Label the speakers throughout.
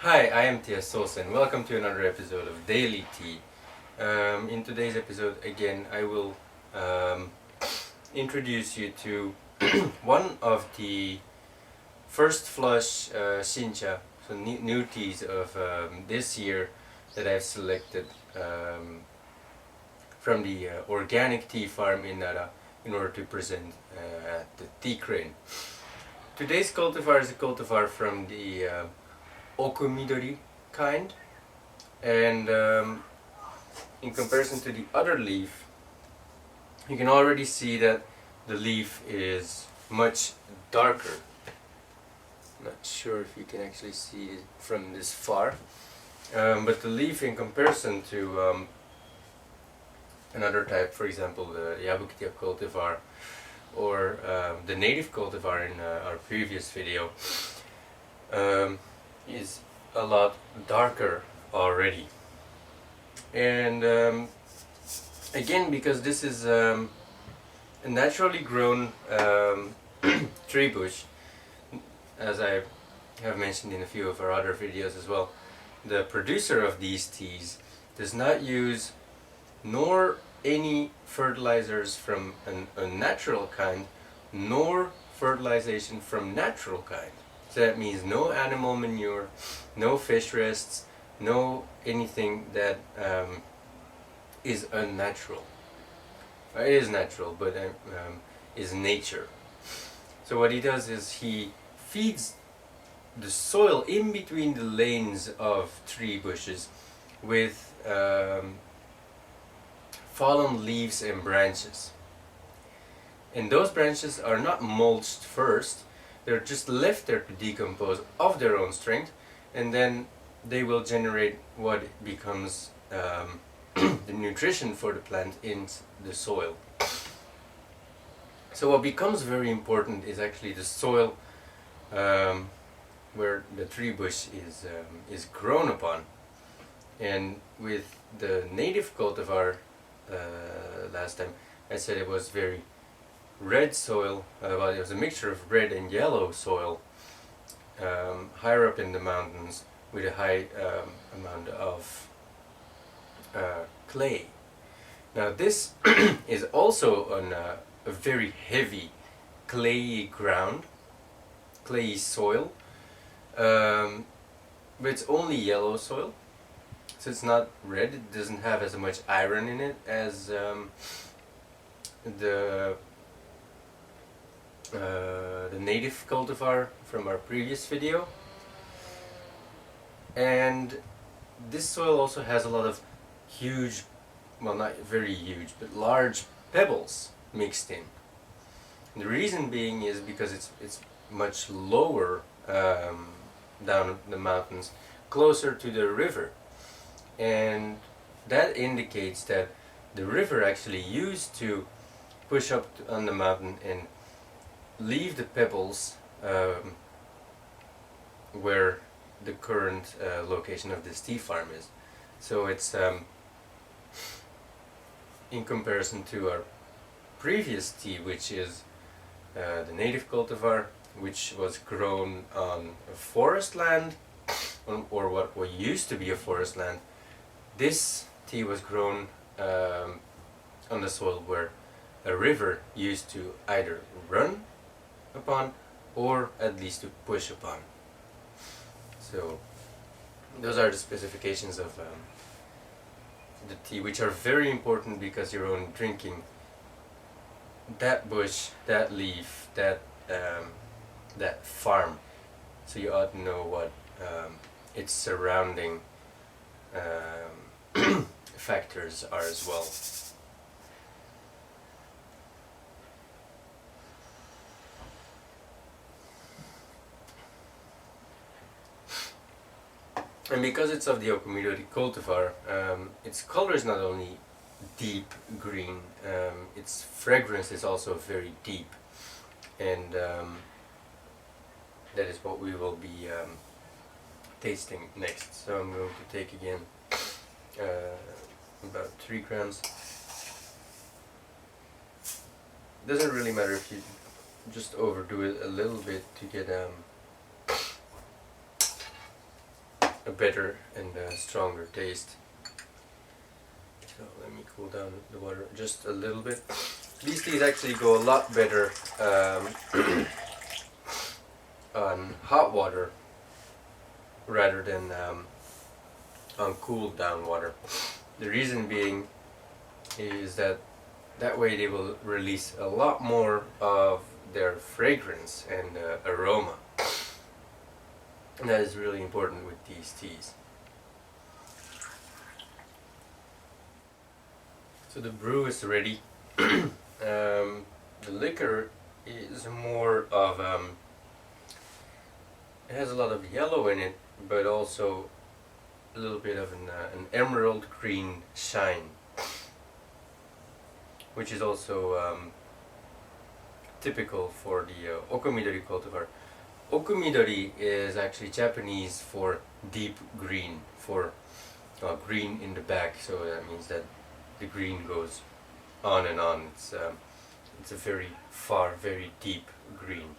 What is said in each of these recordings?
Speaker 1: Hi, I am Tia Sosa and welcome to another episode of Daily Tea. In today's episode, again, I will introduce you to one of the first flush sencha, so new teas of this year that I've selected from the organic tea farm in Nara in order to present at the Tea Crane. Today's cultivar is a cultivar from the Okumiori kind, and in comparison to the other leaf, you can already see that the leaf is much darker. Not sure if you can actually see it from this far, but the leaf in comparison to another type, for example the Yabukitia cultivar or the native cultivar in our previous video, is a lot darker already. And again, because this is a naturally grown tree bush, as I have mentioned in a few of our other videos as well, the producer of these teas does not use nor any fertilizers from an unnatural kind, nor fertilization from natural kind. So that means no animal manure, no fish rests, no anything that is unnatural. It is natural, but is nature. So what he does is he feeds the soil in between the lanes of tree bushes with fallen leaves and branches. And those branches are not mulched first, they're just left there to decompose of their own strength, and then they will generate what becomes the nutrition for the plant in the soil. So what becomes very important is actually the soil where the tree bush is grown upon. And with the native cultivar last time, I said it was very red soil, well, it was a mixture of red and yellow soil, higher up in the mountains with a high amount of clay. Now this is also on a very heavy clayey ground, clayey soil, but it's only yellow soil, so it's not red. It doesn't have as much iron in it as the native cultivar from our previous video. And this soil also has a lot of huge, well, not very huge, but large pebbles mixed in. And the reason being is because it's much lower down the mountains, closer to the river, and that indicates that the river actually used to push up on the mountain and leave the pebbles where the current location of this tea farm is. So it's in comparison to our previous tea, which is the native cultivar, which was grown on a forest land, or what used to be a forest land. This tea was grown on the soil where a river used to either run upon or at least to push upon. So those are the specifications of the tea, which are very important because you're only drinking that bush, that leaf, that farm. So you ought to know what its surrounding factors are as well. And because it's of the Okumiori cultivar, its color is not only deep green, its fragrance is also very deep, and that is what we will be tasting next. So I'm going to take again about 3 grams. Doesn't really matter if you just overdo it a little bit to get a better and stronger taste. So let me cool down the water just a little bit. These teas actually go a lot better on hot water rather than on cooled down water. The reason being is that way they will release a lot more of their fragrance and aroma, and that is really important with these teas. So the brew is ready. The liquor is more of it has a lot of yellow in it, but also a little bit of an emerald green shine, which is also typical for the Okumiori cultivar. Okumiori is actually Japanese for deep green, for green in the back, so that means that the green goes on and on. It's a very far, very deep green.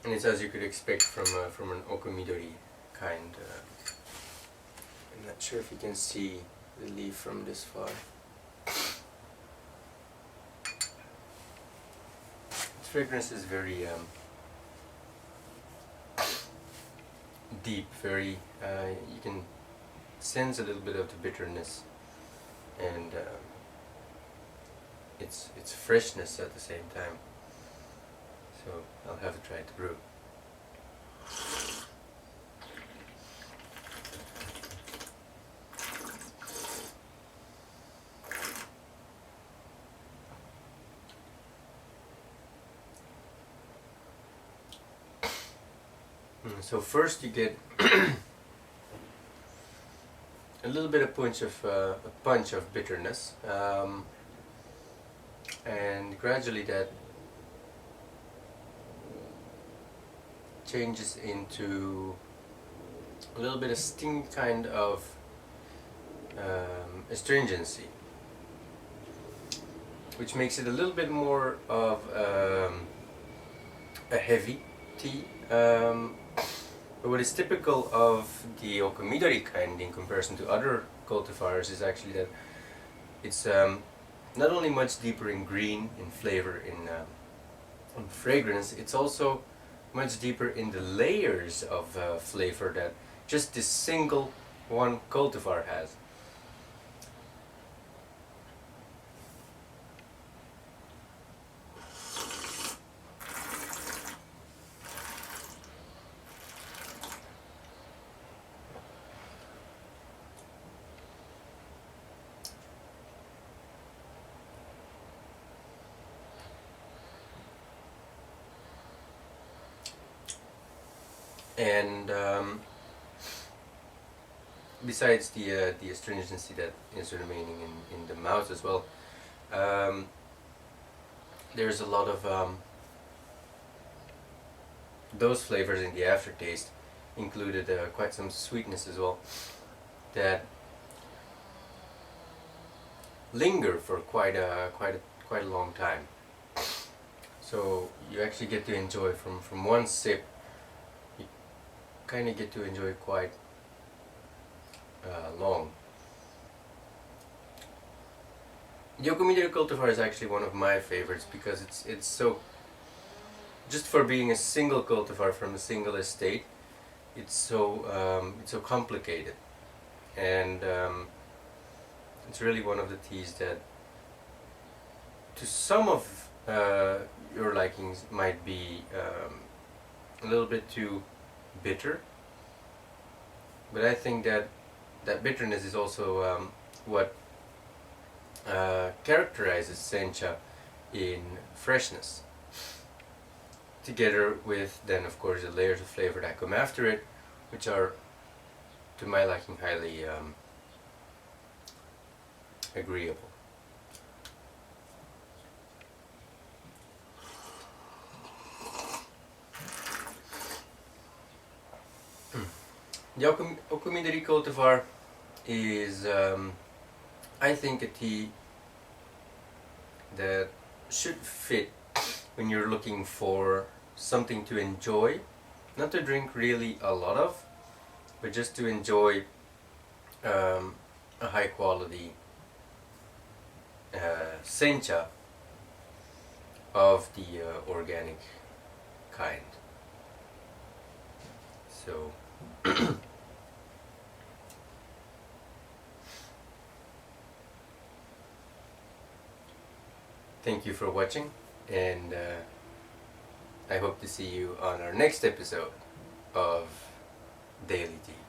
Speaker 1: And it's as you could expect from an Okumiori kind. I'm not sure if you can see the leaf from this far. Its fragrance is very deep, very you can sense a little bit of the bitterness and its freshness at the same time. So I'll have to try to brew. So first you get a little bit of a punch of bitterness, and gradually that changes into a little bit of sting, kind of astringency, which makes it a little bit more of a heavy tea. But what is typical of the Okumiori kind in comparison to other cultivars is actually that it's not only much deeper in green, in flavor, in fragrance, it's also much deeper in the layers of flavor that just this single one cultivar has. And besides the astringency that is remaining in the mouth as well, there's a lot of those flavors in the aftertaste, included quite some sweetness as well, that linger for quite a long time. So you actually get to enjoy from one sip. You kind of get to enjoy quite long. The Okumiori cultivar is actually one of my favorites because it's so, just for being a single cultivar from a single estate, it's so complicated, and it's really one of the teas that to some of your likings might be a little bit too bitter, but I think that bitterness is also what characterizes sencha in freshness, together with then of course the layers of flavor that come after it, which are to my liking highly agreeable. The Okumiori cultivar is, I think, a tea that should fit when you're looking for something to enjoy, not to drink really a lot of, but just to enjoy a high quality sencha of the organic kind. So thank you for watching, and I hope to see you on our next episode of Daily Tea.